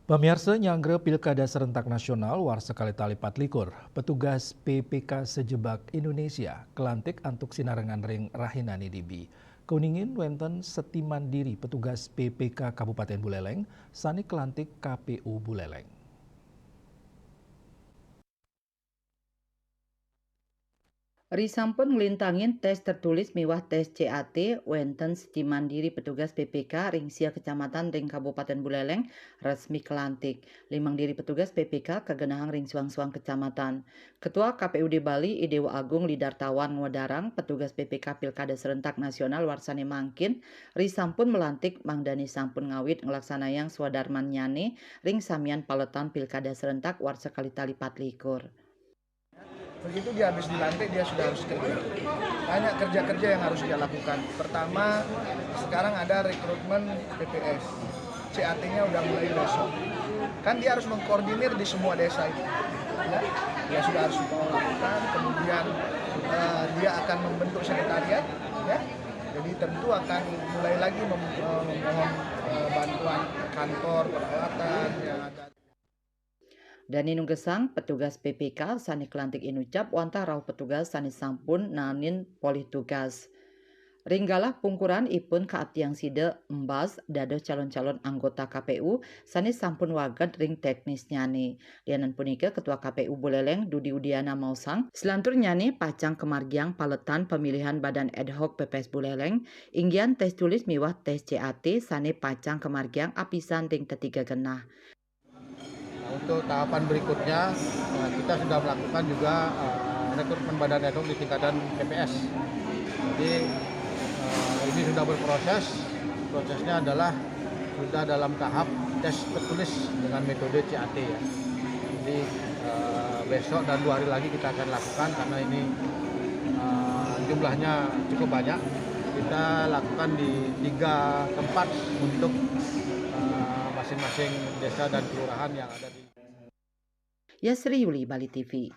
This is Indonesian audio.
Pemirsa nyangre Pilkada Serentak Nasional Warsekali Tali Patlikur, petugas PPK Sejebak Indonesia, kelantik antuk sinarengan ring Rahinani Dibi. Keuningin wenten setiman diri petugas PPK Kabupaten Buleleng, sani kelantik KPU Buleleng. Risampun ngelintangin tes tertulis miwah tes CAT wenten seti mandiri petugas PPK ring sia kecamatan ring Kabupaten Buleleng resmi kelantik. Limang diri petugas PPK kegenahang ring suang-suang kecamatan. Ketua KPUD Bali Idewa Agung Lidartawan Ngwadarang petugas PPK Pilkada Serentak Nasional Warsane Mangkin risampun melantik Mang Dani sampun ngawit ngelaksanayang swadarman nyane ring samian paletan Pilkada Serentak Warsekali Tali Patlikur. Begitu dia habis dilantik, dia sudah harus kerja. Banyak kerja-kerja yang harus dia lakukan. Pertama, sekarang ada rekrutmen PPS. CAT-nya udah mulai besok. Kan dia harus mengkoordinir di semua desa itu. Ya, dia sudah harus melakukan. Kemudian dia akan membentuk sekretariat. Ya, jadi tentu akan mulai lagi memohon bantuan kantor, peralatan yang ada. Dani Nunggesang, petugas PPK, sani kelantik inucap, wantah rauh petugas sani sampun nanin polih tugas. Ringgalah pungkuran ipun kaatiang side embas dados calon-calon anggota KPU sani sampun wagat ring teknis nyane. Lianan punika Ketua KPU Buleleng Dudi Udiana Mausang, selantur nyane pacang kemargiang paletan pemilihan Badan Ad Hoc PPS Buleleng, inggian tes tulis miwah tes CAT sani pacang kemargiang apisan ring ketiga genah. Untuk tahapan berikutnya kita sudah melakukan juga rekrutmen badan ad hoc di tingkatan PPS. Jadi ini sudah berproses. Prosesnya adalah sudah dalam tahap tes tertulis dengan metode CAT ya. Jadi besok dan 2 hari lagi kita akan lakukan karena ini jumlahnya cukup banyak. Kita lakukan di 3 tempat untuk masing-masing desa dan kelurahan yang ada di Yasri Yuli, Bali TV.